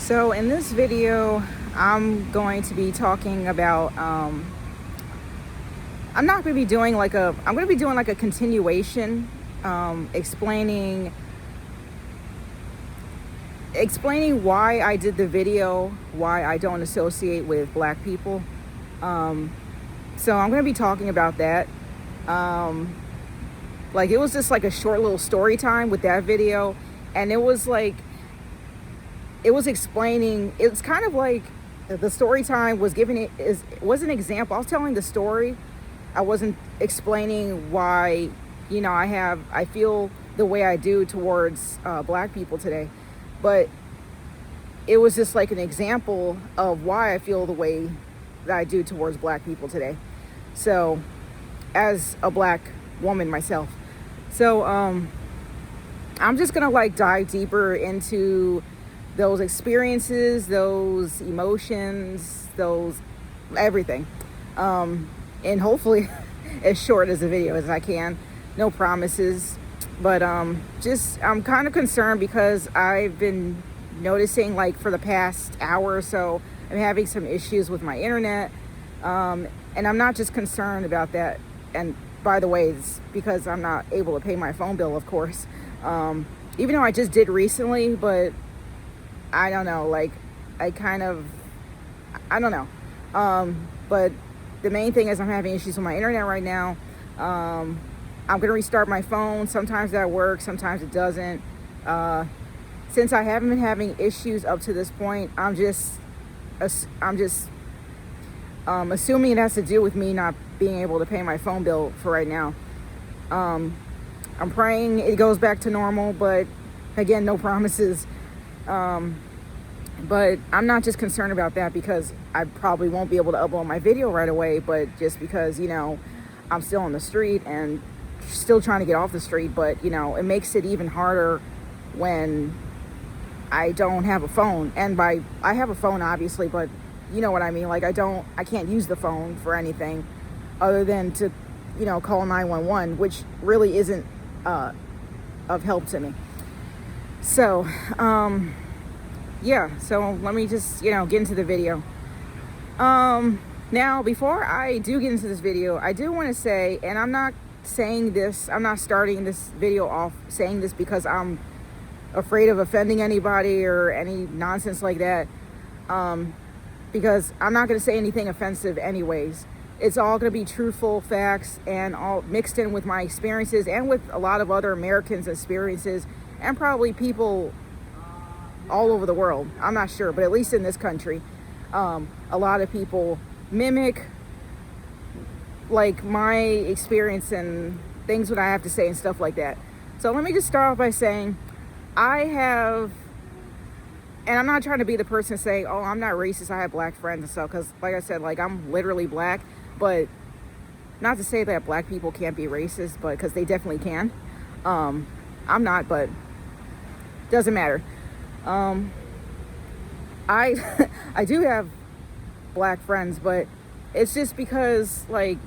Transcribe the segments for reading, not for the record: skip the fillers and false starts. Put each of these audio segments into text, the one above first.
So in this video, I'm going to be talking about, I'm not going to be doing I'm going to be doing like a continuation, explaining why I did the video, why I don't associate with black people. So I'm going to be talking about that. Like it was just like a short little story time with that video. And it was explaining, it's kind of like the story time was was an example. I was telling the story. I wasn't explaining why, I feel the way I do towards black people today. But it was just like an example of why I feel the way that I do towards black people today. So, as a black woman myself. So, I'm just gonna dive deeper into those experiences, those emotions, those everything. And hopefully as short as a video as I can. No promises. But I'm kind of concerned because I've been noticing for the past hour or so, I'm having some issues with my internet. And I'm not just concerned about that. And by the way, it's because I'm not able to pay my phone bill, of course. Even though I just did recently, but I don't know, I don't know. But the main thing is I'm having issues with my internet right now. I'm going to restart my phone. Sometimes that works, sometimes it doesn't. Since I haven't been having issues up to this point, I'm just assuming it has to do with me not being able to pay my phone bill for right now. I'm praying it goes back to normal, but again, no promises. But I'm not just concerned about that because I probably won't be able to upload my video right away, but just because, I'm still on the street and still trying to get off the street. But, it makes it even harder when I don't have a phone. And I have a phone, obviously, but you know what I mean? I can't use the phone for anything other than to, call 911, which really isn't of help to me. So, yeah, so let me just, get into the video. Now, before I do get into this video, I do want to say, and I'm not starting this video off saying this because I'm afraid of offending anybody or any nonsense like that, because I'm not going to say anything offensive anyways. It's all going to be truthful facts and all mixed in with my experiences and with a lot of other Americans' experiences and probably people all over the world. I'm not sure, but at least in this country, a lot of people mimic my experience and things that I have to say and stuff like that. So let me just start off by saying and I'm not trying to be the person to say, oh, I'm not racist, I have black friends and stuff, because like I said, I'm literally black. But not to say that black people can't be racist, but because they definitely can. I'm not, but doesn't matter. I I do have black friends, but it's just because let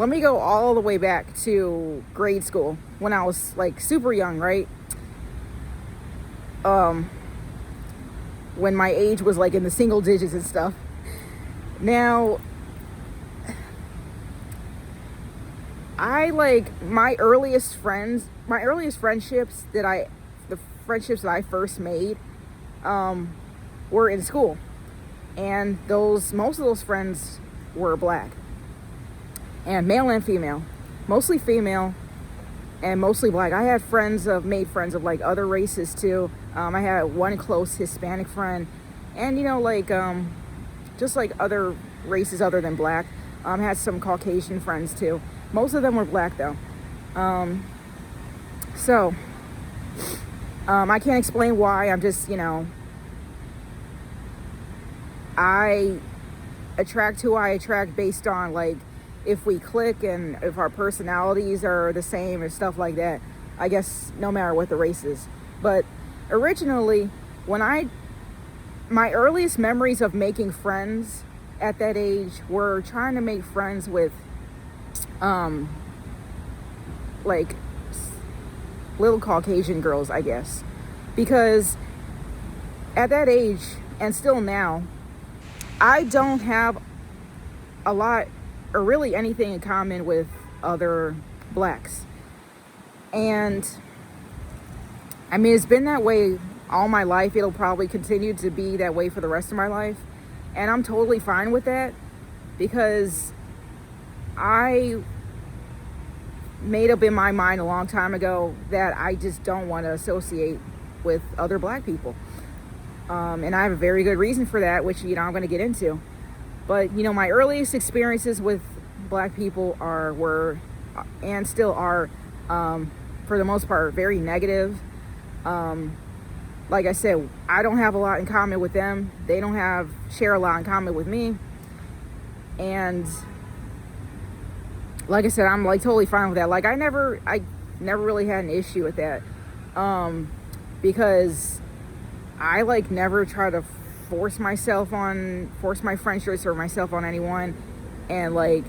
me go all the way back to grade school when I was super young, right? When my age was in the single digits and stuff. Now, my earliest friendships the friendships that I first made, were in school. And most of those friends were black. And male and female. Mostly female and mostly black. I had made friends of other races too. I had one close Hispanic friend, and just other races other than black. I had some Caucasian friends too. Most of them were black though. So I can't explain why. I'm just, I attract who I attract based on if we click and if our personalities are the same and stuff like that. I guess no matter what the race is. But originally, my earliest memories of making friends at that age were trying to make friends with little Caucasian girls, I guess, because at that age and still now, I don't have a lot or really anything in common with other blacks. And I mean, it's been that way all my life. It'll probably continue to be that way for the rest of my life. And I'm totally fine with that, because I made up in my mind a long time ago that I just don't want to associate with other black people. And I have a very good reason for that, which, I'm going to get into. But, my earliest experiences with black people were and still are, for the most part, very negative. Like I said, I don't have a lot in common with them. They don't share a lot in common with me. And like I said, I'm like totally fine with that. Like I never really had an issue with that. Because I like never try to force my friendships or myself on anyone. And like,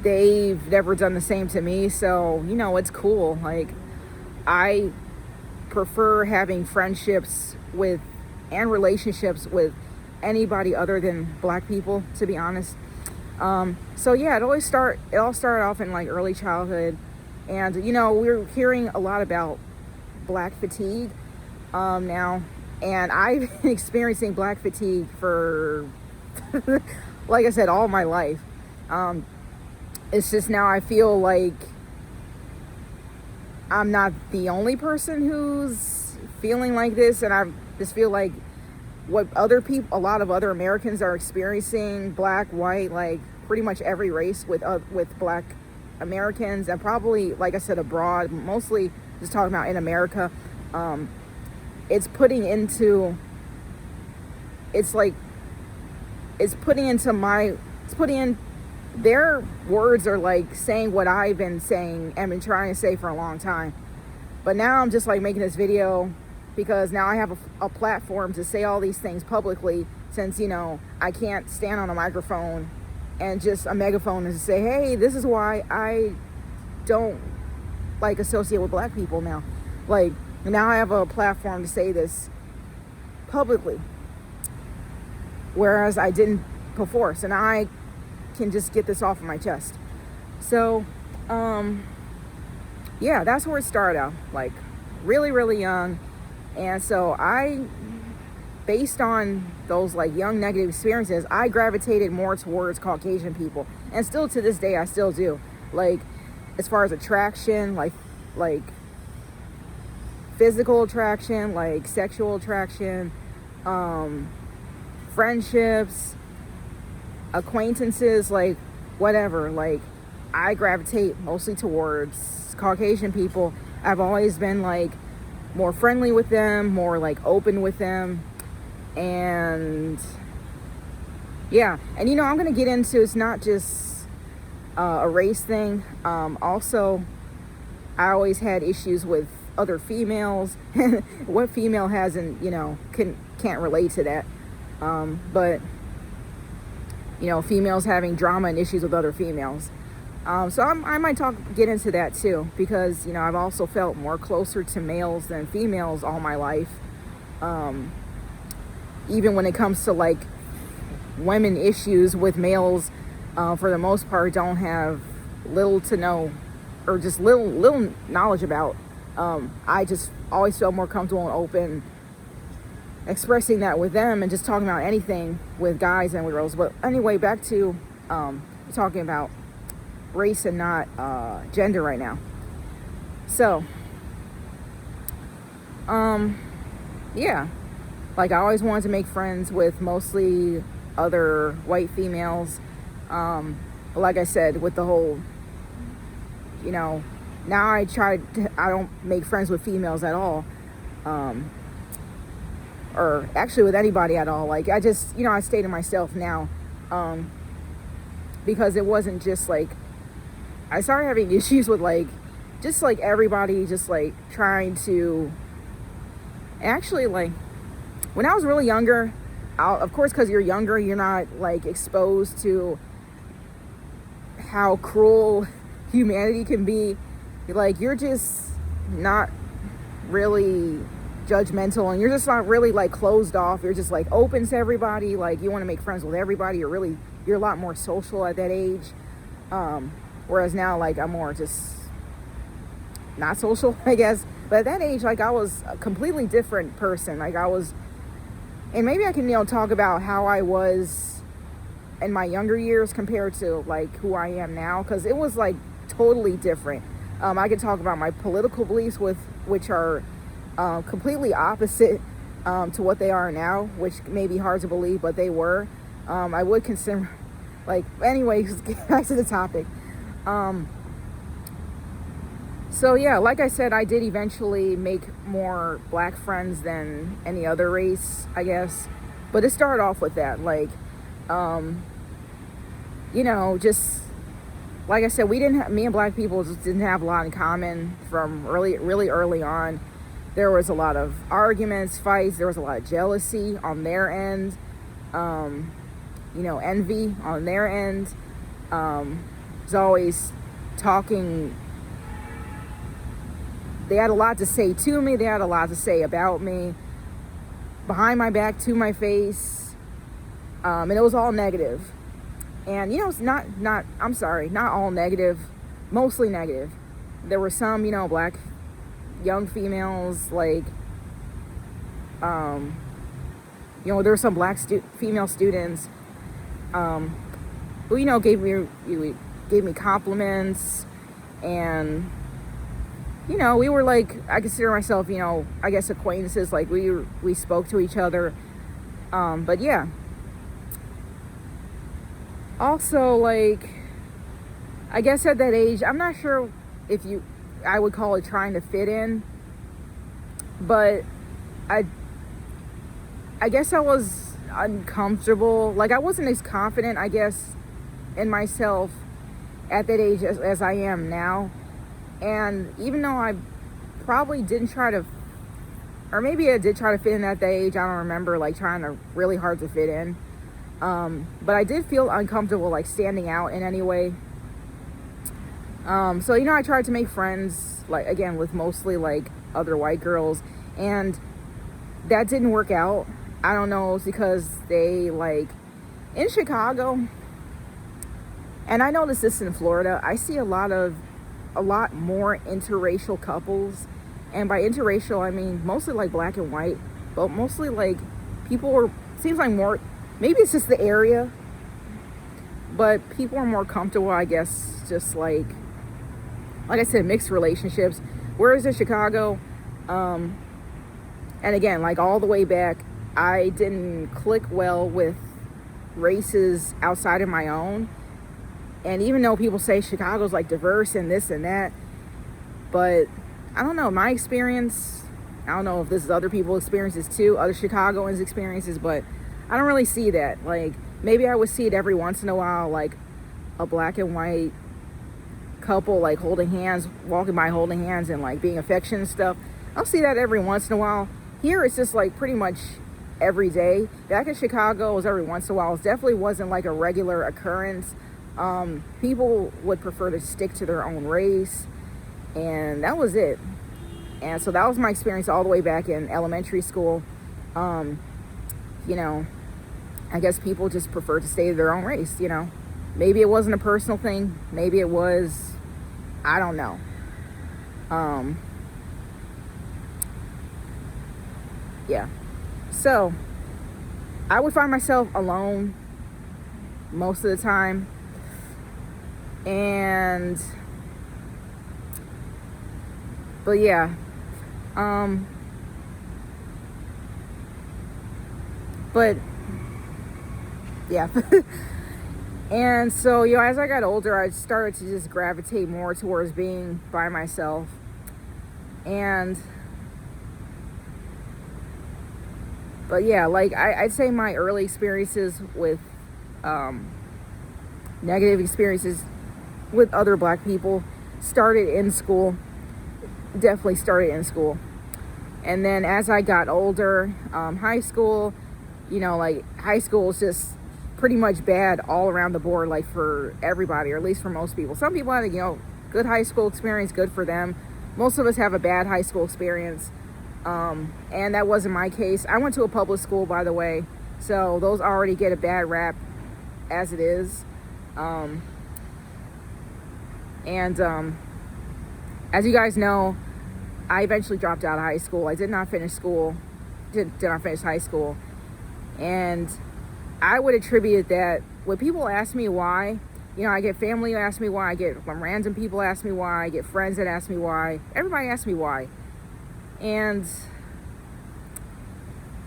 they've never done the same to me. So, it's cool. Like, I prefer having friendships with and relationships with anybody other than black people, to be honest. So yeah, it all started off in like early childhood. And, we're hearing a lot about black fatigue now. And I've been experiencing black fatigue for, like I said, all my life. It's just now I feel like I'm not the only person who's feeling like this. And I just feel like what a lot of other Americans are experiencing, black, white, like pretty much every race with black Americans, and probably, like I said, abroad, mostly just talking about in America. It's putting into their words are like saying what I've been saying and been trying to say for a long time. But now I'm just like making this video because now I have a platform to say all these things publicly, since, I can't stand on a microphone and just a megaphone and say, hey, this is why I don't like associate with black people now. Like, now I have a platform to say this publicly, whereas I didn't before. So now I can just get this off of my chest. So, yeah, that's where it started out, like really, really young. And so based on those like young negative experiences, I gravitated more towards Caucasian people. And still to this day, I still do. Like, as far as attraction, like physical attraction, like sexual attraction, friendships, acquaintances, like whatever, like I gravitate mostly towards Caucasian people. I've always been like more friendly with them, more like open with them. And yeah, and I'm gonna get into, it's not just a race thing. Also, I always had issues with other females. What female hasn't, can't relate to that. But females having drama and issues with other females. So I might get into that too, because, I've also felt more closer to males than females all my life. Even when it comes to like women issues with males, for the most part, don't have little to no, or just little knowledge about. I just always felt more comfortable and open expressing that with them and just talking about anything with guys and with girls. But anyway, back to talking about race and not gender right now. So yeah, like I always wanted to make friends with mostly other white females. Like I said, with the whole, now I don't make friends with females at all. Or actually with anybody at all. Like I just, I stay to myself now. Because it wasn't just like, I started having issues with like, just like everybody just like trying to, actually like, when I was really younger, of course, because you're younger, you're not like exposed to how cruel humanity can be. Like you're just not really judgmental, and you're just not really like closed off. You're just like open to everybody. Like you want to make friends with everybody. You're a lot more social at that age. Whereas now, like I'm more just not social, I guess. But at that age, like I was a completely different person. Like I was, and maybe I can, talk about how I was in my younger years compared to like who I am now, because it was like totally different. I could talk about my political beliefs, which are completely opposite to what they are now, which may be hard to believe, but they were. I would consider, like, anyways, back to the topic. So yeah, like I said, I did eventually make more black friends than any other race, I guess. But it started off with that, like, just like I said, me and black people just didn't have a lot in common from really early on. There was a lot of arguments, fights. There was a lot of jealousy on their end, envy on their end. There's always talking. They had a lot to say to me. They had a lot to say about me, behind my back, to my face, and it was all negative. And it's not all negative, mostly negative. There were some, black young females, like, there were some black female students who, gave me compliments, and we were like, I consider myself, I guess acquaintances. Like we spoke to each other, but yeah. Also, like, I guess at that age, I'm not sure if I would call it trying to fit in, but I guess I was uncomfortable. Like, I wasn't as confident, I guess, in myself at that age as I am now. And even though I probably didn't try to, or maybe I did try to fit in at that age, I don't remember, like, trying to really hard to fit in. But I did feel uncomfortable, like, standing out in any way. So, I tried to make friends, like, again, with mostly, like, other white girls, and that didn't work out. I don't know, it's because they, like, in Chicago, and I noticed this in Florida, I see a lot more interracial couples. And by interracial, I mean mostly, like, black and white, but mostly, like, seems like more, maybe it's just the area, but people are more comfortable, I guess, just like I said, mixed relationships. Whereas in Chicago, and again, like, all the way back, I didn't click well with races outside of my own. And even though people say Chicago's, like, diverse and this and that, but I don't know, my experience, I don't know if this is other people's experiences too, other Chicagoans' experiences, but I don't really see that. Like, maybe I would see it every once in a while, like a black and white couple, like, holding hands, walking by holding hands and, like, being affectionate and stuff. I'll see that every once in a while. Here it's just, like, pretty much every day. Back in Chicago, it was every once in a while. It definitely wasn't, like, a regular occurrence. People would prefer to stick to their own race, and that was it. And so that was my experience all the way back in elementary school. I guess people just prefer to stay to their own race. Maybe it wasn't a personal thing, maybe it was, I don't know. Yeah, so I would find myself alone most of the time. But yeah, but yeah. And so, as I got older, I started to just gravitate more towards being by myself. But yeah, like, I'd say my early experiences with, negative experiences with other black people started in school. Definitely started in school. And then as I got older, high school, like, high school is just pretty much bad all around the board, like, for everybody, or at least for most people. Some people had, good high school experience, good for them. most of us have a bad high school experience. And that wasn't my case. I went to a public school, by the way, so those already get a bad rap as it is. And as you guys know, I eventually dropped out of high school. I did not finish school, did not finish high school. And I would attribute that when people ask me why, I get family who ask me why, I get random people ask me why, I get friends that ask me why, everybody asks me why. And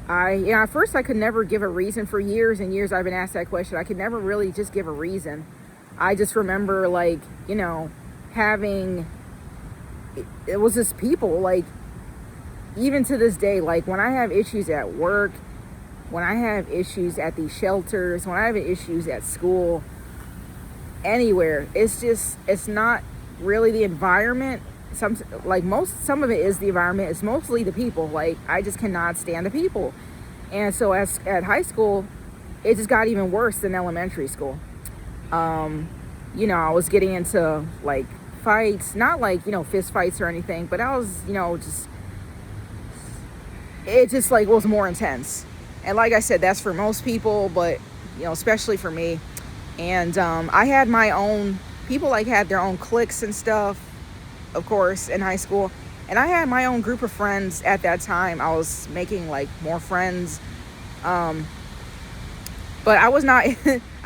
at first I could never give a reason. For years and years I've been asked that question. I could never really just give a reason. I just remember having, it was just people, even to this day, when I have issues at work, when I have issues at these shelters, when I have issues at school, anywhere, it's not really the environment. Some of it is the environment. It's mostly the people. I just cannot stand the people. And so at high school, it just got even worse than elementary school. I was getting into fights, not fist fights or anything, but I was, it just was more intense. And like I said, that's for most people, but especially for me. And I had my own people, had their own cliques and stuff, of course, in high school. And I had my own group of friends at that time. I was making more friends. But I was not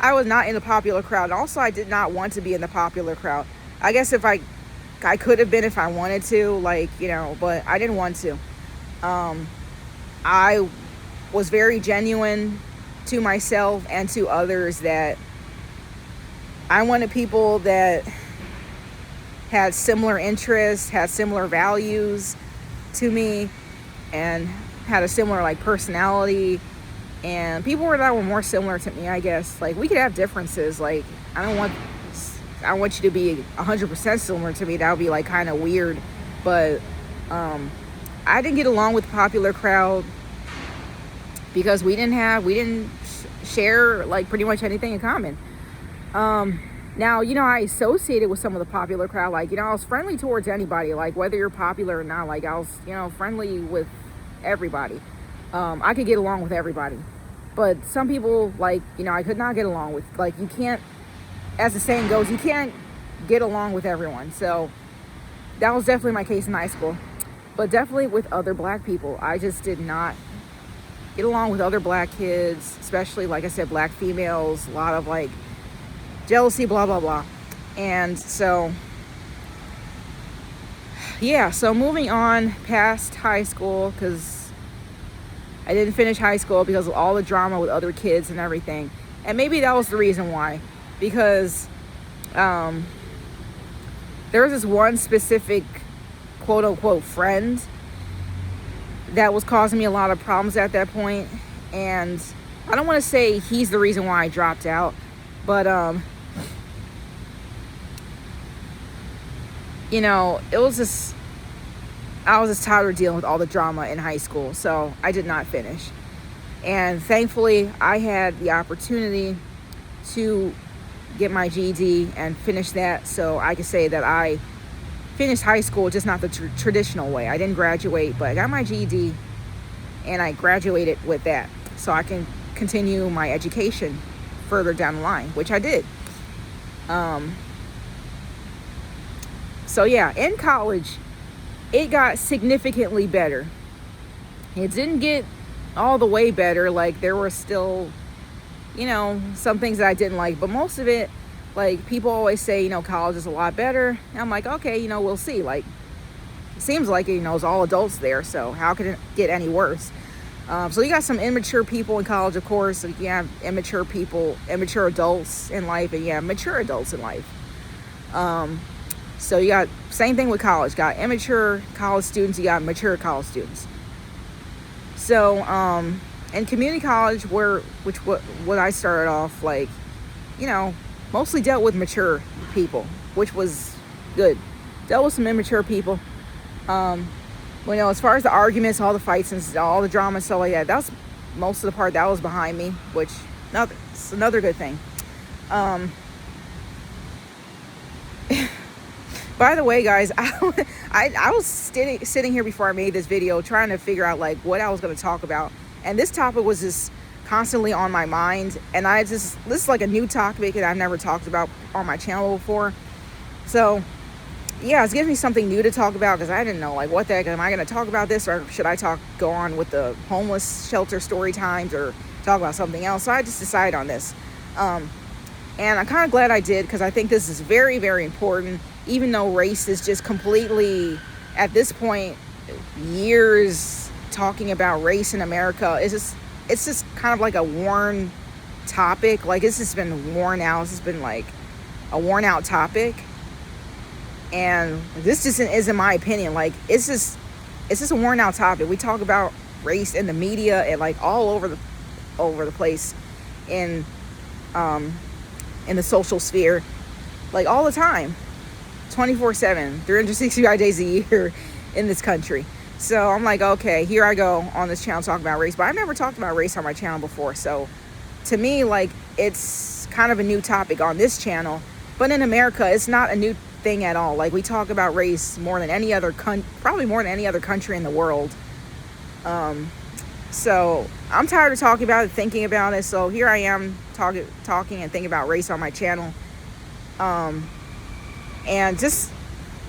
I was not in the popular crowd. And also, I did not want to be in the popular crowd. I guess if I could have been if I wanted to, but I didn't want to. I was very genuine to myself and to others that I wanted people that had similar interests, had similar values to me, and had a similar personality, and people that were more similar to me, I guess. We could have differences. I don't want you to be 100% similar to me. That would be kind of weird. But I didn't get along with the popular crowd because we didn't share pretty much anything in common. Now, I associated with some of the popular crowd. I was friendly towards anybody, whether you're popular or not. I was, friendly with everybody. I could get along with everybody. But some people, I could not get along with. You can't, as the saying goes, you can't get along with everyone. So that was definitely my case in high school. But definitely with other black people, I just did not get along with other black kids, especially, like I said, black females, a lot of jealousy, blah, blah, blah. And so, so moving on past high school, because I didn't finish high school because of all the drama with other kids and everything. And maybe that was the reason why, because there was this one specific quote unquote friend that was causing me a lot of problems at that point. And I don't want to say he's the reason why I dropped out, but it was just, I was just tired of dealing with all the drama in high school, so I did not finish. And thankfully, I had the opportunity to get my GED and finish that, so I could say that I finished high school, just not the traditional way. I didn't graduate, but I got my GED, and I graduated with that, so I can continue my education further down the line, which I did. So yeah, in college, it got significantly better. It didn't get all the way better. There were still, some things that I didn't like, but most of it, people always say, college is a lot better. And I'm like, okay, we'll see. It seems like, it's all adults there, so how could it get any worse? So you got some immature people in college, of course. You have immature people, immature adults in life, and you have mature adults in life. So you got same thing with college. Got immature college students, you got mature college students. So in community college, what I started off mostly dealt with mature people, which was good. Dealt with some immature people. As far as the arguments, all the fights and all the drama and stuff like that, that's most of the part that was behind me, which it's another good thing. By the way, guys, I was sitting here before I made this video trying to figure out like what I was going to talk about. And this topic was just constantly on my mind. And this is like a new topic that I've never talked about on my channel before. So yeah, it's giving me something new to talk about because I didn't know like what the heck am I going to talk about this, or should I go on with the homeless shelter story times or talk about something else. So I just decided on this. And I'm kind of glad I did because I think this is very, very important, even though race is just completely, at this point, years talking about race in America. It's just kind of like a worn topic. Like it's just been worn out. This has been like a worn out topic. And this just isn't my opinion. Like it's just a worn out topic. We talk about race in the media and like all over the place in the social sphere, like all the time, 24/7, 365 days a year in this country. So I'm like, okay, here I go on this channel talking about race, but I've never talked about race on my channel before. So to me, like, it's kind of a new topic on this channel, but in America, it's not a new thing at all. Like we talk about race more than any other probably more than any other country in the world. So I'm tired of talking about it, thinking about it. So here I am talking and thinking about race on my channel. And just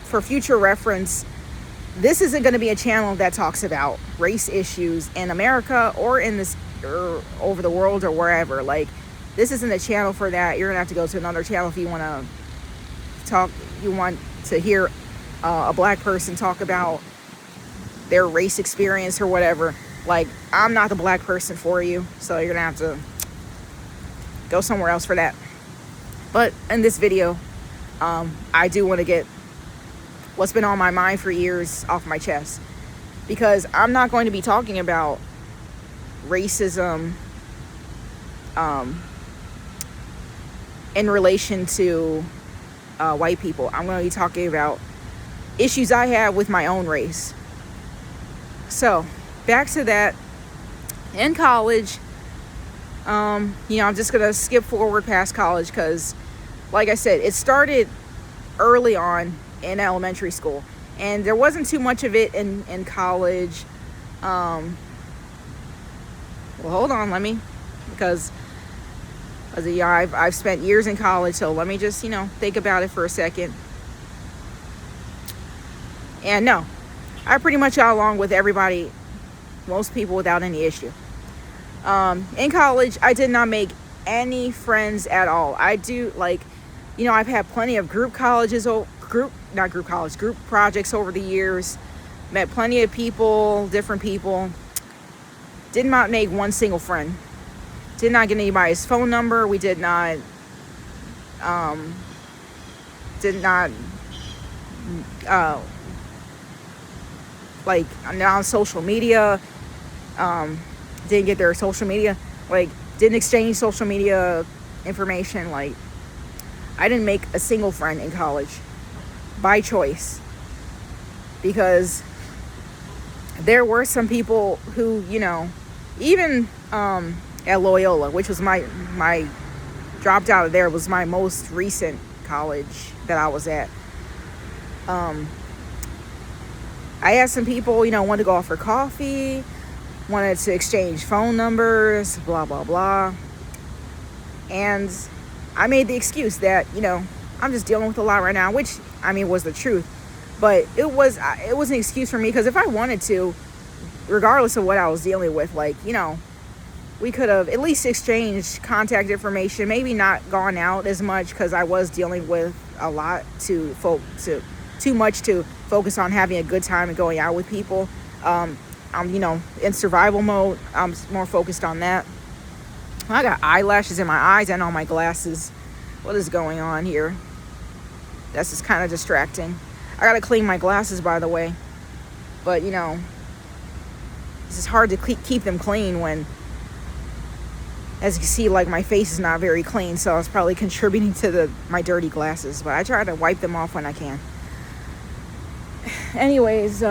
for future reference, this isn't going to be a channel that talks about race issues in America or or over the world or wherever. Like this isn't a channel for that. You're going to have to go to another channel if you want to hear a black person talk about their race experience or whatever. Like, I'm not the black person for you, so you're gonna have to go somewhere else for that. But in this video, I do want to get what's been on my mind for years off my chest, because I'm not going to be talking about racism in relation to white people. I'm going to be talking about issues I have with my own race. So back to that. In college, I'm just gonna skip forward past college because, like I said, it started early on in elementary school, and there wasn't too much of it in college. Well, hold on, because I've spent years in college, so let me just think about it for a second. And no, I pretty much got along with everybody, most people, without any issue. In college, I did not make any friends at all. I do, I've had plenty of group projects over the years. Met plenty of people, different people. Did not make one single friend. Did not get anybody's phone number. We did not on social media, didn't get their social media, didn't exchange social media information. I didn't make a single friend in college by choice, because there were some people who, even at Loyola, which was my dropped out of there, was my most recent college that I was at. I had some people, wanted to go out for coffee, wanted to exchange phone numbers, blah, blah, blah. And I made the excuse that, I'm just dealing with a lot right now, which, was the truth. But it was an excuse for me, because if I wanted to, regardless of what I was dealing with, we could have at least exchanged contact information, maybe not gone out as much, because I was dealing with a lot too much to focus on having a good time and going out with people. I'm in survival mode. I'm more focused on that. I got eyelashes in my eyes and on my glasses. What is going on here? That's just kind of distracting. I gotta clean my glasses, by the way. But it's just hard to keep them clean when, as you can see, my face is not very clean, so it's probably contributing to my dirty glasses. But I try to wipe them off when I can. Anyways,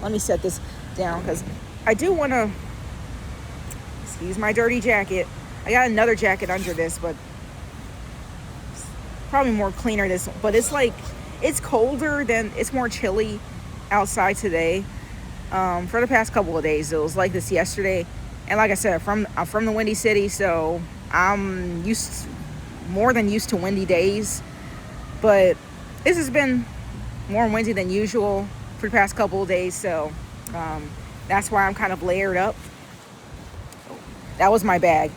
let me set this down, because I do want to, excuse my dirty jacket. I got another jacket under this, but it's probably more cleaner this, but it's like, it's colder than, it's more chilly outside today. For the past couple of days, it was like this yesterday. And like I said, I'm from the Windy City, so I'm more than used to windy days. But this has been more windy than usual for the past couple of days, so that's why I'm kind of layered up. That was my bag.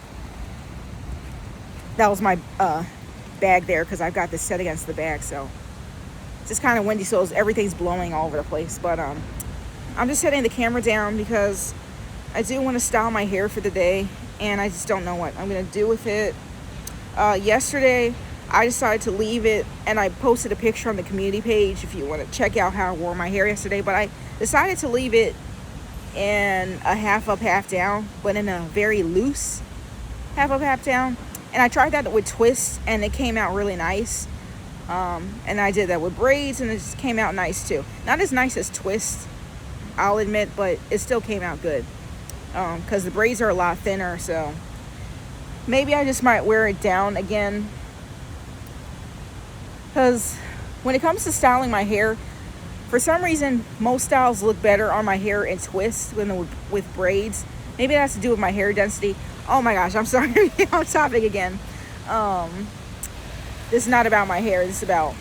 That was my bag there, because I've got this set against the bag, so it's just kind of windy, so everything's blowing all over the place. But I'm just setting the camera down because I do want to style my hair for the day, and I just don't know what I'm going to do with it. Yesterday, I decided to leave it, and I posted a picture on the community page if you want to check out how I wore my hair yesterday, but I decided to leave it in a half up, half down, but in a very loose half up, half down. And I tried that with twists, and it came out really nice. And I did that with braids, and it just came out nice too. Not as nice as twists, I'll admit, but it still came out good. Because the braids are a lot thinner, so maybe I just might wear it down again. Because when it comes to styling my hair, for some reason, most styles look better on my hair in twists than with braids. Maybe that has to do with my hair density. Oh my gosh, I'm sorry, I'm topic again. This is not about my hair, this is about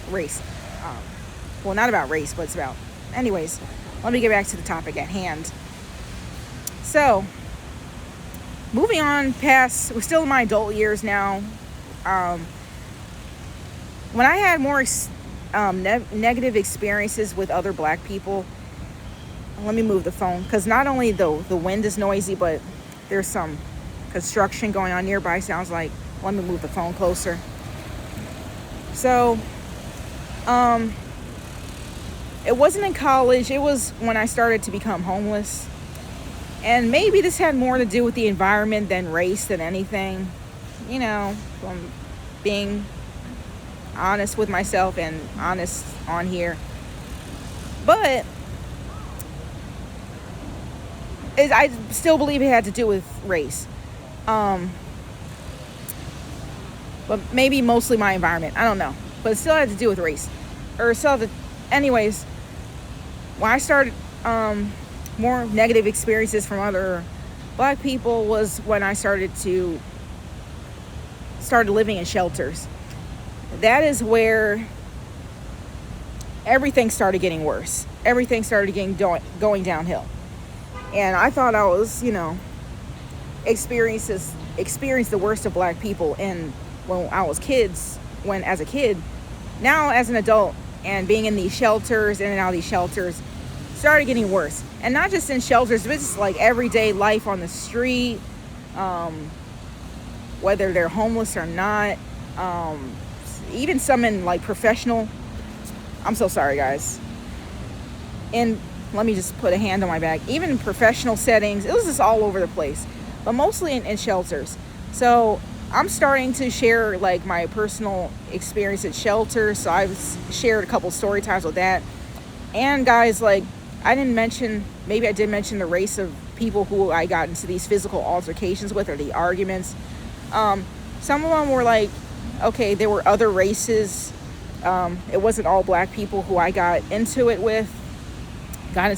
race. Well, not about race, but it's about... Anyways, let me get back to the topic at hand. So, moving on past... We're still in my adult years now. When I had more negative experiences with other black people... Let me move the phone, because not only the wind is noisy, but there's some construction going on nearby, sounds like. Let me move the phone closer. So, it wasn't in college, it was when I started to become homeless. And maybe this had more to do with the environment than race than anything. You know, from being honest with myself and honest on here. But I still believe it had to do with race. But maybe mostly my environment. I don't know. But it still had to do with race. Anyways, when I started more negative experiences from other black people was when I started living in shelters. That is where everything started getting worse. Everything started going downhill. And I thought I was, experienced the worst of black people when I was as a kid. Now as an adult and being in these shelters, in and out of these shelters, started getting worse. And not just in shelters, but just like everyday life on the street, whether they're homeless or not, even some in like professional, I'm so sorry guys. And let me just put a hand on my back. Even in professional settings, it was just all over the place, but mostly in shelters. So I'm starting to share like my personal experience at shelters. So I've shared a couple story times with that. And guys, like maybe I did mention the race of people who I got into these physical altercations with, or the arguments. Some of them were like, okay, there were other races. It wasn't all black people who I got into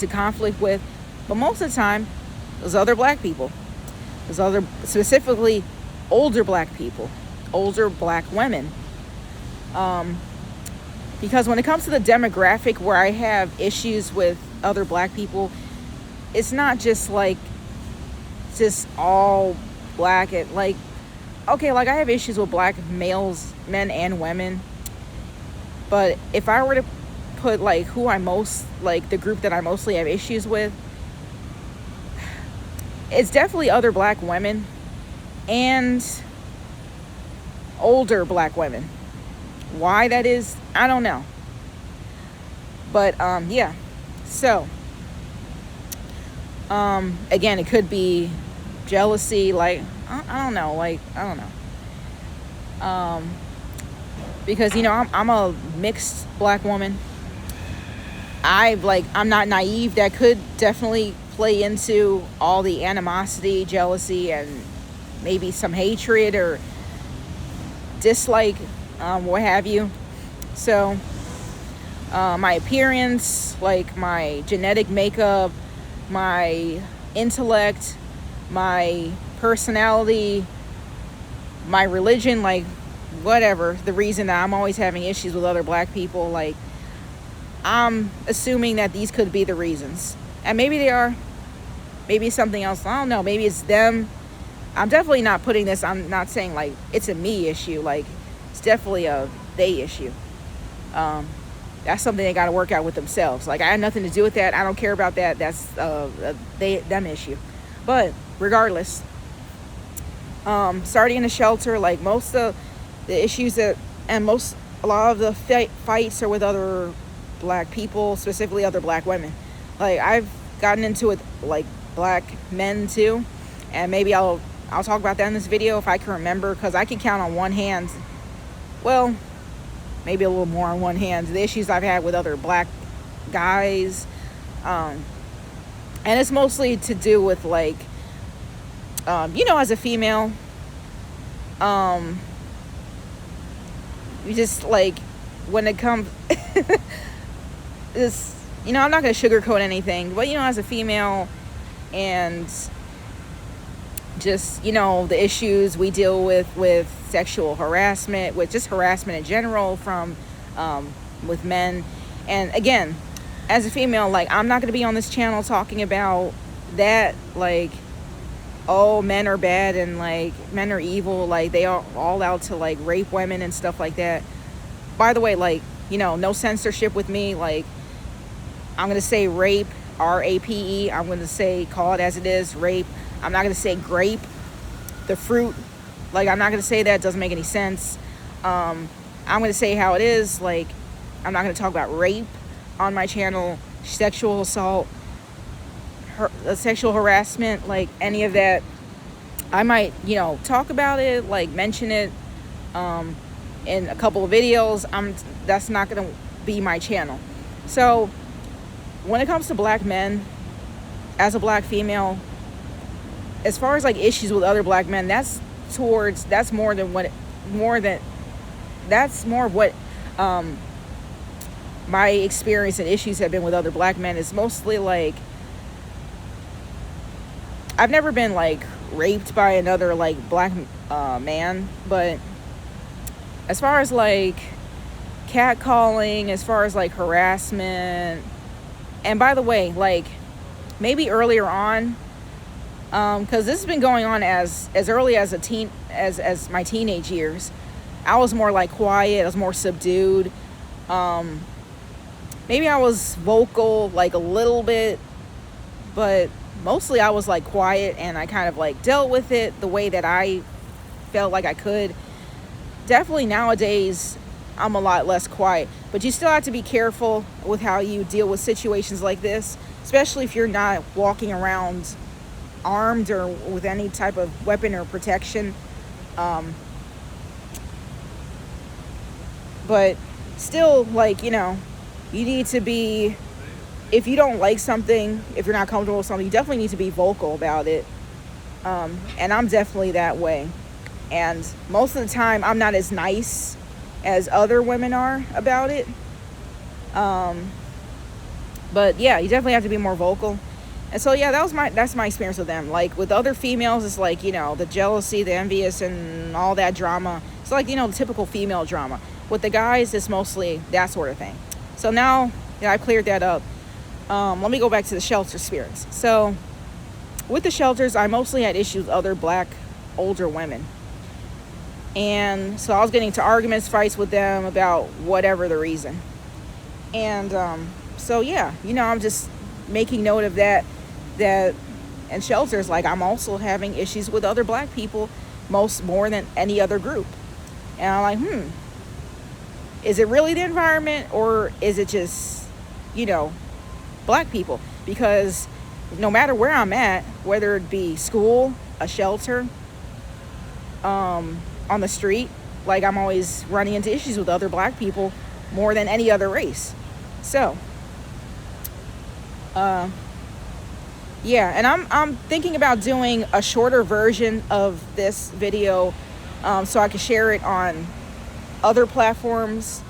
conflict with, but most of the time it was other black people. It was other, specifically older black people, older black women. Because when it comes to the demographic where I have issues with other black people, it's not just all black. I have issues with black males, men and women. But if I were to put the group that I mostly have issues with, it's definitely other black women and older black women. Why that is, I don't know. But yeah. So again, it could be jealousy, I don't know. Because I'm a mixed black woman. I'm not naive. That could definitely play into all the animosity, jealousy, and maybe some hatred or dislike what have you. So my appearance, like my genetic makeup, my intellect, my personality, my religion, like whatever, the reason that I'm always having issues with other black people, like I'm assuming that these could be the reasons. And maybe they are. Maybe it's something else. I don't know. Maybe it's them. I'm definitely not putting this, I'm not saying like it's a me issue. Like it's definitely a they issue. That's something they got to work out with themselves. Like I had nothing to do with that. I don't care about that. That's them issue. But regardless, starting in a shelter, like most of the issues that, and a lot of the fights are with other black people, specifically other black women. Like I've gotten into it like black men too, and maybe I'll talk about that in this video if I can remember, because I can count on one hand, well, maybe a little more on one hand, the issues I've had with other black guys, and it's mostly to do with like as a female, you just like when it comes this, I'm not going to sugarcoat anything, but as a female, and just the issues we deal with sexual harassment, with just harassment in general from with men. And again, as a female, like I'm not going to be on this channel talking about that, like, oh, men are bad and like men are evil, like they are all out to like rape women and stuff like that. By the way, like, no censorship with me. Like I'm going to say rape, R-A-P-E. I'm going to say, call it as it is, rape. I'm not going to say grape, the fruit. Like, I'm not going to say that. It doesn't make any sense. I'm going to say how it is. Like, I'm not going to talk about rape on my channel, sexual assault, sexual harassment, like any of that. I might, talk about it, like mention it in a couple of videos. That's not going to be my channel. So when it comes to black men, as a black female, as far as like issues with other black men, that's more of what my experience and issues have been with other black men. Is mostly like, I've never been like raped by another like black man, but as far as like catcalling, as far as like harassment, and by the way, like maybe earlier on, because this has been going on as early as as my teenage years. I was more like quiet, I was more subdued. Maybe I was vocal like a little bit, but mostly I was like quiet, and I kind of like dealt with it the way that I felt like I could. Definitely nowadays I'm a lot less quiet, but you still have to be careful with how you deal with situations like this, especially if you're not walking around armed or with any type of weapon or protection. But still, like, you need to be, if you don't like something, if you're not comfortable with something, you definitely need to be vocal about it. And I'm definitely that way. And most of the time, I'm not as nice as other women are about it. But yeah, you definitely have to be more vocal. And so yeah, that's my experience with them. Like with other females, it's like, the jealousy, the envious, and all that drama. It's like, the typical female drama. With the guys, it's mostly that sort of thing. So now I've cleared that up. Let me go back to the shelter experience. So with the shelters, I mostly had issues with other black older women. And so I was getting into arguments, fights with them about whatever the reason. And so yeah, I'm just making note of that in shelters, like I'm also having issues with other black people more than any other group. And I'm like, is it really the environment, or is it just, black people? Because no matter where I'm at, whether it be school, a shelter, on the street, like I'm always running into issues with other black people more than any other race. So yeah, and I'm thinking about doing a shorter version of this video, so I can share it on other platforms,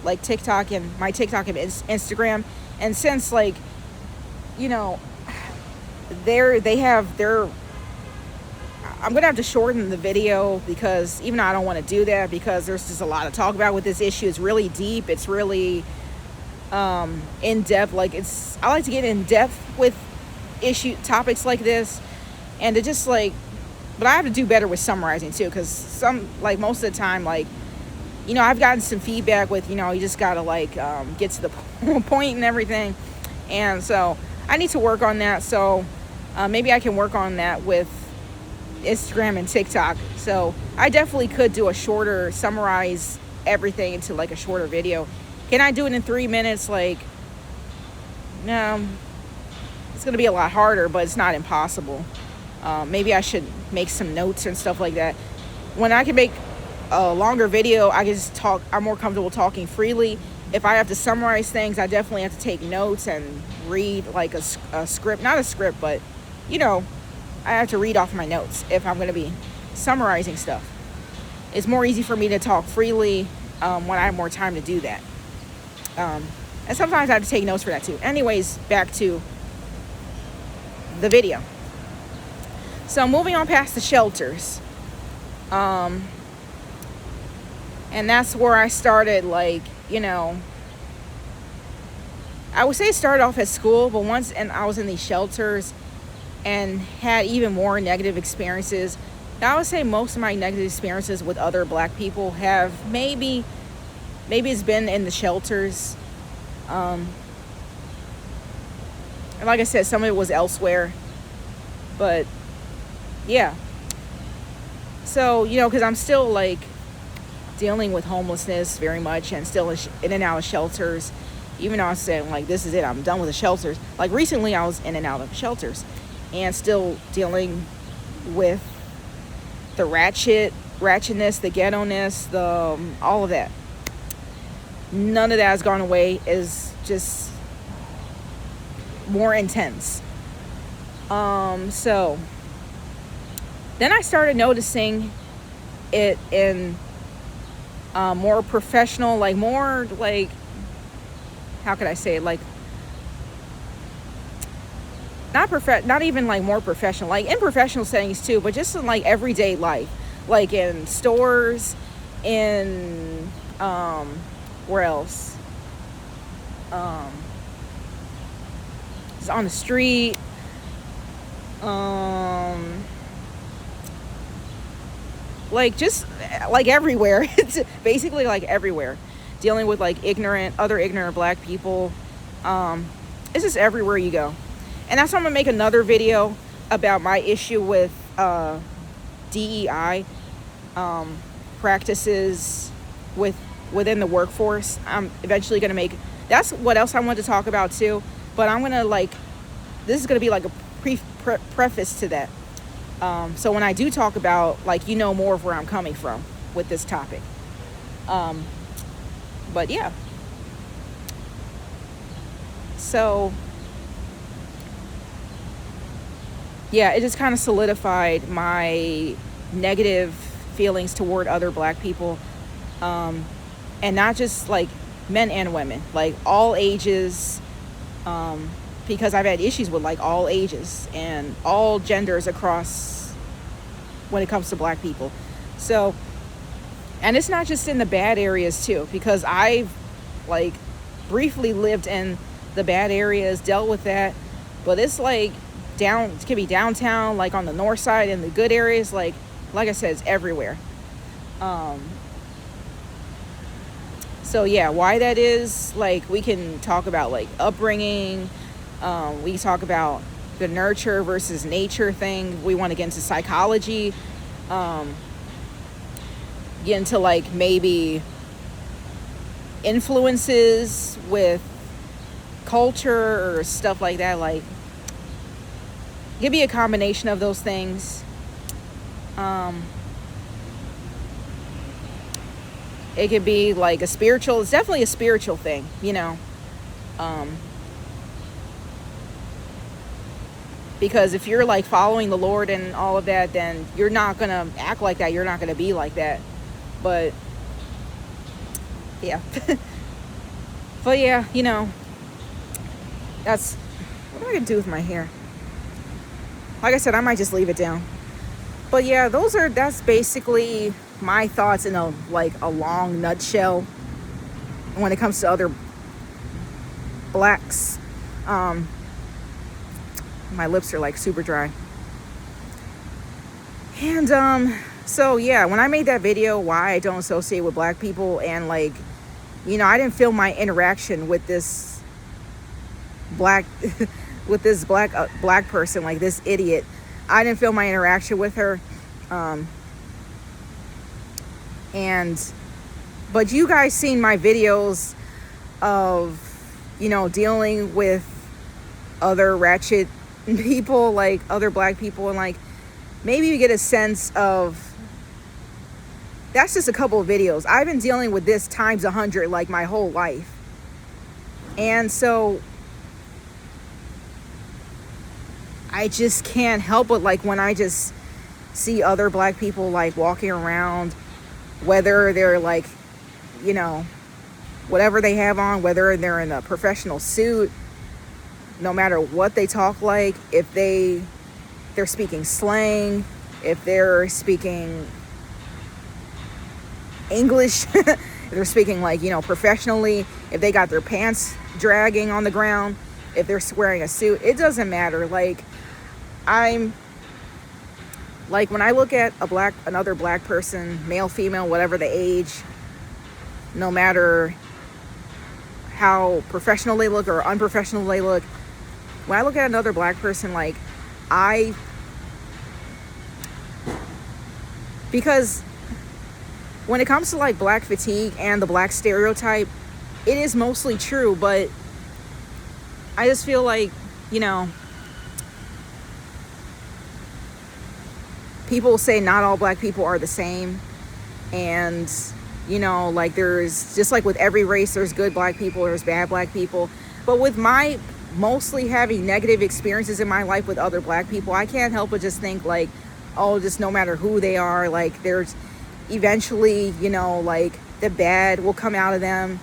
like TikTok and my TikTok and Instagram. And since, like, you know, they have their, I'm gonna have to shorten the video, because even though I don't want to do that, because there's just a lot to talk about with this issue. It's really deep. It's really in depth. Like, I like to get in depth with topics like this, and to just like, but I have to do better with summarizing too, because like most of the time, like, you know, I've gotten some feedback with, you know, you just gotta like get to the point and everything, and so I need to work on that. So maybe I can work on that with Instagram and TikTok. So I definitely could do a shorter, summarize everything into like a shorter video. Can I do it in 3 minutes? Like, no, it's gonna be a lot harder, but it's not impossible. Maybe I should make some notes and stuff like that. When I can make a longer video, I can just talk. I'm more comfortable talking freely. If I have to summarize things, I definitely have to take notes and read like a script, not a script, but, you know, I have to read off my notes if I'm going to be summarizing stuff. It's more easy for me to talk freely when I have more time to do that. And sometimes I have to take notes for that too. Anyways, back to the video. So moving on past the shelters. And that's where I started, like, you know, I would say it started off at school, but once and I was in these shelters and had even more negative experiences. Now, I would say most of my negative experiences with other Black people have maybe it's been in the shelters. And like I said, some of it was elsewhere. But yeah. So, you know, because I'm still like dealing with homelessness very much, and still in and out of shelters. Even though I said, like, this is it, I'm done with the shelters. Like, recently I was in and out of shelters and still dealing with the ratchetness, the ghetto-ness, all of that. None of that has gone away. Is just more intense. So then I started noticing it in more professional, like more like, how could I say it? Like, not even like more professional, like in professional settings too, but just in like everyday life, like in stores, in where else? It's on the street, like just like everywhere. It's basically like everywhere, dealing with like other ignorant Black people. It's just everywhere you go. And that's why I'm gonna make another video about my issue with DEI practices within the workforce. I'm eventually gonna make, that's what else I want to talk about too. But I'm gonna this is gonna be like a preface to that. So when I do talk about, like, you know, more of where I'm coming from with this topic. But yeah. So yeah, it just kind of solidified my negative feelings toward other Black people. And not just like men and women, like all ages, because I've had issues with like all ages and all genders across when it comes to Black people. So, and it's not just in the bad areas too, because I've like briefly lived in the bad areas, dealt with that, but it's like it could be downtown, like on the north side, in the good areas, like I said, it's everywhere. So yeah, why that is, like, we can talk about like upbringing, we can talk about the nurture versus nature thing. We want to get into psychology, get into like maybe influences with culture or stuff like that. Like, it could be a combination of those things. It could be like it's definitely a spiritual thing, you know. Because if you're like following the Lord and all of that, then you're not gonna act like that. You're not gonna be like that. But Yeah. But yeah, you know, that's what am I gonna do with my hair? Like I said, I might just leave it down. But yeah, that's basically my thoughts in a long nutshell when it comes to other blacks. Um, my lips are like super dry. And so yeah, when I made that video, why I don't associate with black people, and like, you know, I didn't feel my interaction with this black with this black person, like this idiot. I didn't feel my interaction with her. And but you guys seen my videos of, you know, dealing with other ratchet people, like other black people, and like maybe you get a sense of, that's just a couple of videos. I've been dealing with this times 100 like my whole life. And so I just can't help but, like, when I just see other black people like walking around, whether they're like, you know, whatever they have on, whether they're in a professional suit, no matter what they talk like, if they're speaking slang, if they're speaking English, if they're speaking like, you know, professionally, if they got their pants dragging on the ground, if they're wearing a suit, it doesn't matter. Like, I'm like, when I look at another black person, male, female, whatever the age, no matter how professional they look or unprofessional they look, when I look at another black person, like, because when it comes to like black fatigue and the black stereotype, it is mostly true, but I just feel like, you know, people say not all black people are the same. And, you know, like, there's, just like with every race, there's good black people, there's bad black people. But with my mostly having negative experiences in my life with other black people, I can't help but just think like, oh, just no matter who they are, like, there's eventually, you know, like, the bad will come out of them.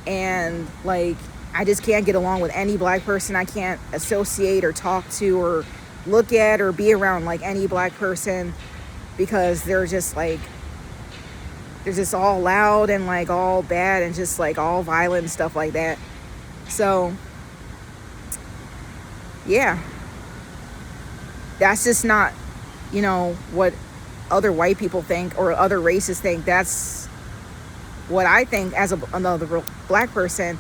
And like, I just can't get along with any black person. I can't associate or talk to or look at or be around like any black person, because they're just all loud and like all bad and just like all violent and stuff like that. So yeah, that's just not, you know, what other white people think or other races think. That's what I think as another black person.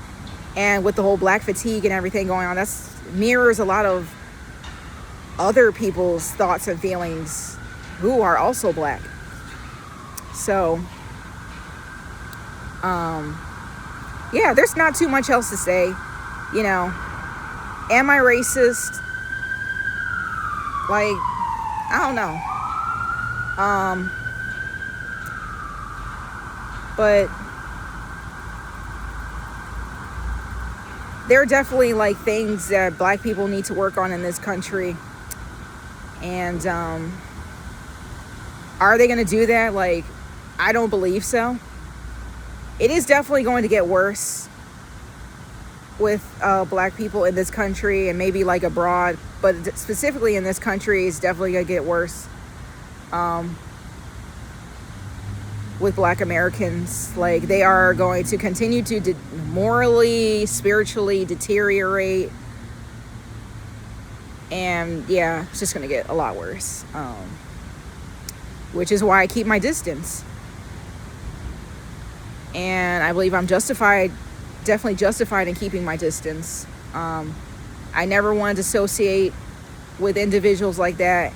And with the whole black fatigue and everything going on, that's mirrors a lot of other people's thoughts and feelings who are also black. So yeah, there's not too much else to say. You know, am I racist? Like, I don't know. But there are definitely like things that black people need to work on in this country. And are they going to do that? Like, I don't believe so. It is definitely going to get worse with black people in this country, and maybe like abroad, but specifically in this country, it's definitely going to get worse with black Americans. Like, they are going to continue to morally, spiritually deteriorate. And yeah, it's just going to get a lot worse, which is why I keep my distance. And I believe I'm definitely justified in keeping my distance. I never wanted to associate with individuals like that.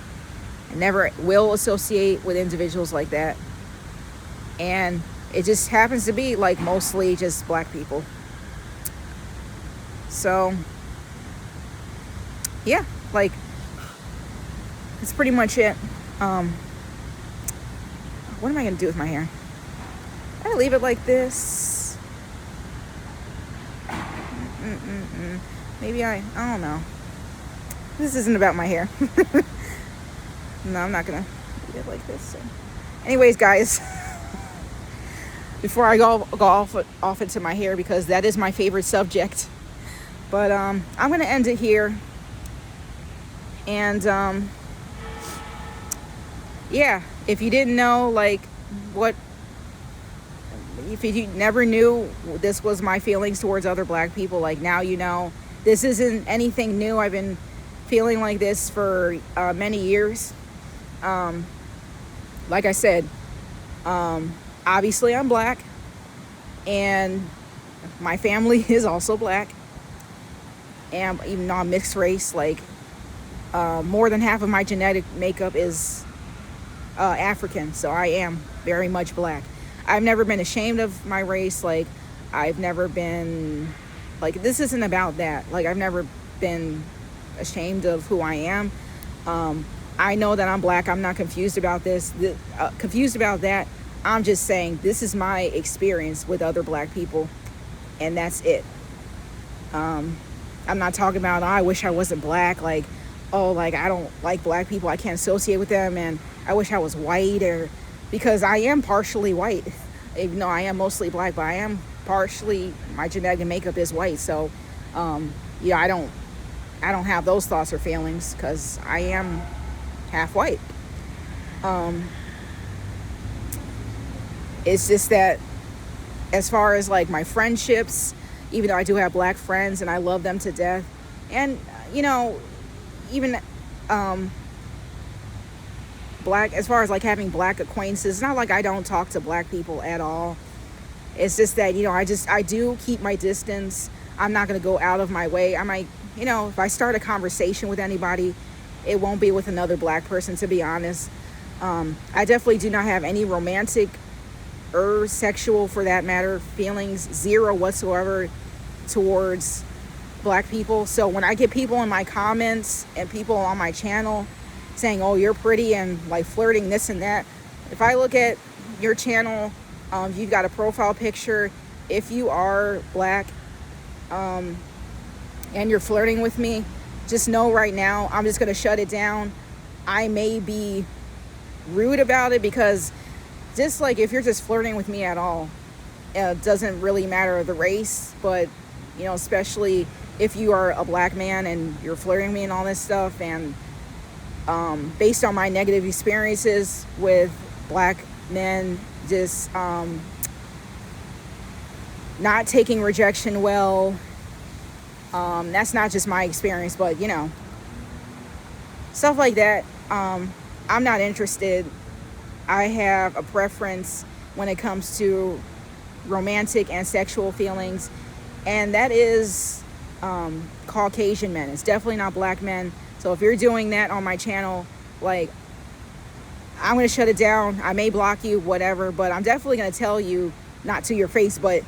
I never will associate with individuals like that. And it just happens to be like mostly just black people. So yeah, like, that's pretty much it. What am I gonna do with my hair? I leave it like this. Maybe I don't know. This isn't about my hair. No, I'm not gonna leave it like this. So. Anyways, guys, before I go off into my hair, because that is my favorite subject. But I'm gonna end it here. And yeah, if you didn't know, like, what, if you never knew this was my feelings towards other black people, like, now you know. This isn't anything new. I've been feeling like this for many years. Like I said, obviously I'm black, and my family is also black, and even though I'm mixed race, like, more than half of my genetic makeup is African, so I am very much black. I've never been ashamed of my race. Like, I've never been, like, this isn't about that. Like, I've never been ashamed of who I am. I know that I'm black. I'm not confused about this. Confused about that. I'm just saying this is my experience with other black people, and that's it. I'm not talking about, oh, I wish I wasn't black. Like, oh, like, I don't like black people, I can't associate with them, and I wish I was white, or, because I am partially white, even though I am mostly black, but I am partially, my genetic makeup is white. So yeah, I don't have those thoughts or feelings, because I am half white. It's just that, as far as like my friendships, even though I do have black friends and I love them to death, and even black, as far as like having black acquaintances, it's not like I don't talk to black people at all. It's just that, I do keep my distance. I'm not going to go out of my way. I might, if I start a conversation with anybody, it won't be with another black person, to be honest. I definitely do not have any romantic or sexual, for that matter, feelings, zero whatsoever, towards black people. So when I get people in my comments and people on my channel saying, oh, you're pretty, and like flirting this and that, if I look at your channel, you've got a profile picture, if you are black, and you're flirting with me, just know right now, I'm just going to shut it down. I may be rude about it, because just like, if you're just flirting with me at all, it doesn't really matter the race, but especially if you are a black man and you're flirting me and all this stuff, and based on my negative experiences with black men, just not taking rejection well, that's not just my experience, but stuff like that, I'm not interested. I have a preference when it comes to romantic and sexual feelings, and that is Caucasian men. It's definitely not black men. So if you're doing that on my channel, like, I'm going to shut it down. I may block you, whatever, but I'm definitely going to tell you, not to your face, but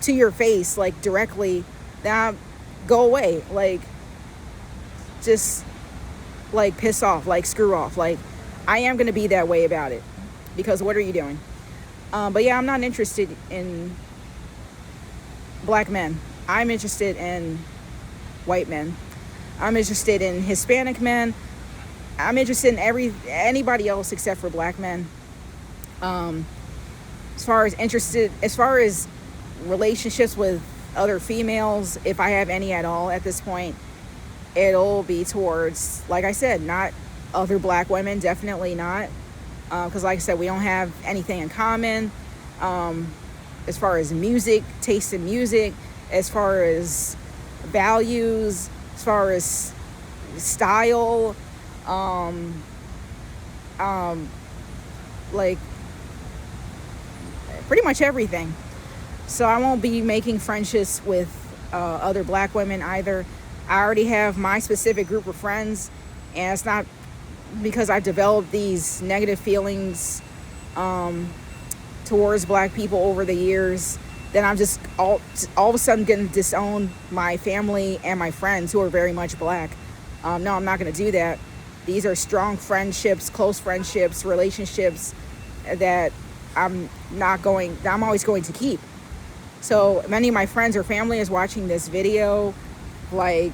to your face, like, directly, that go away. Like, just, like, piss off, like, screw off. Like, I am going to be that way about it, because what are you doing? But yeah, I'm not interested in black men. I'm interested in white men. I'm interested in Hispanic men. I'm interested in anybody else except for black men. As far as relationships with other females, if I have any at all at this point, it'll be towards, like I said, not other black women, definitely not. Because like I said, we don't have anything in common. As far as music, taste in music, as far as values, as far as style, like, pretty much everything. So I won't be making friendships with other black women either. I already have my specific group of friends, and it's not because I've developed these negative feelings towards black people over the years, then I'm just all of a sudden going to disown my family and my friends who are very much black. No, I'm not going to do that. These are strong friendships, close friendships, relationships that I'm always going to keep. So many of my friends or family is watching this video, like,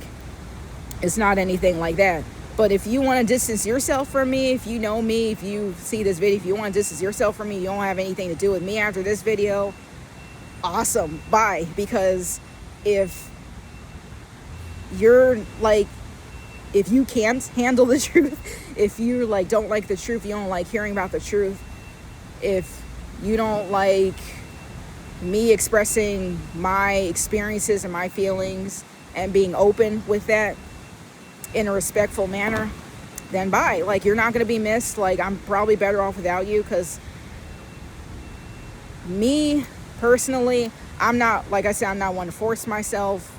it's not anything like that. But if you want to distance yourself from me, if you know me, if you see this video, if you want to distance yourself from me, you don't have anything to do with me after this video, awesome, bye. Because if you're like, if you can't handle the truth, if you like don't like the truth, you don't like hearing about the truth, if you don't like me expressing my experiences and my feelings and being open with that in a respectful manner, then bye. Like, you're not going to be missed. Like, I'm probably better off without you, because me personally, I'm not, like I said, I'm not one to force myself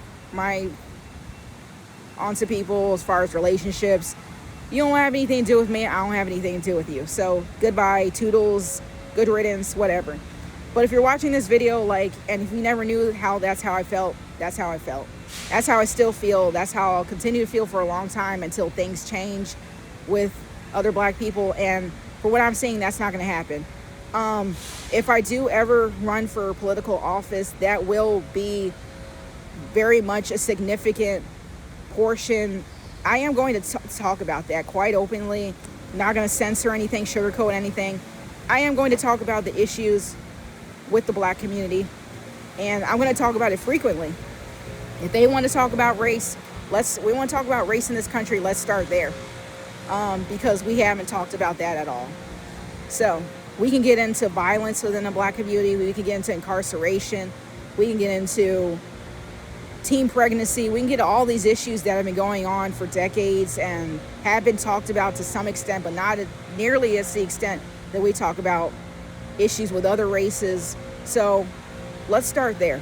onto people as far as relationships. You don't have anything to do with me, I don't have anything to do with you. So goodbye, toodles, good riddance, whatever. But if you're watching this video, like, and if you never knew how that's how I felt, that's how I felt. That's how I still feel. That's how I'll continue to feel for a long time, until things change with other Black people. And for what I'm seeing, that's not going to happen. If I do ever run for political office, that will be very much a significant portion. I am going to talk about that quite openly. Not going to censor anything, sugarcoat anything. I am going to talk about the issues with the Black community, and I'm going to talk about it frequently. If they want to talk about race, we want to talk about race in this country, let's start there. Because we haven't talked about that at all. So we can get into violence within the Black community, we can get into incarceration, we can get into teen pregnancy, we can get to all these issues that have been going on for decades and have been talked about to some extent, but not nearly as the extent that we talk about issues with other races. So let's start there.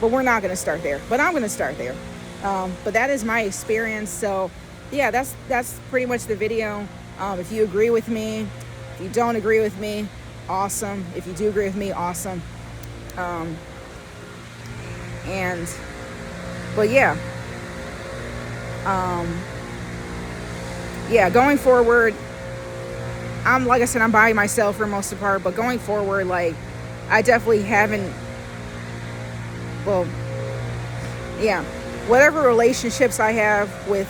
But we're not going to start there, but I'm going to start there. But that is my experience. So yeah, that's pretty much the video. If you agree with me, if you don't agree with me, awesome. If you do agree with me, awesome. But yeah, going forward, like I said, I'm by myself for most of the part, but going forward, like, I definitely haven't, well, yeah, whatever relationships I have with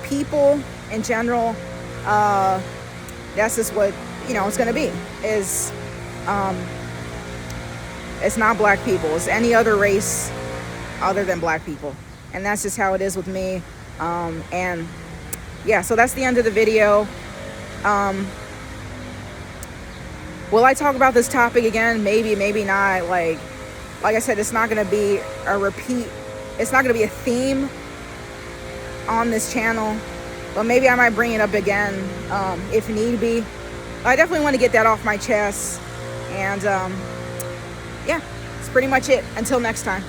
people in general, that's just what, it's going to be, it's not Black people, it's any other race other than Black people. And that's just how it is with me. And yeah, so that's the end of the video. Will I talk about this topic again? Maybe, maybe not. Like I said, it's not going to be a repeat. It's not going to be a theme on this channel, but maybe I might bring it up again if need be. I definitely want to get that off my chest. And yeah, that's pretty much it. Until next time.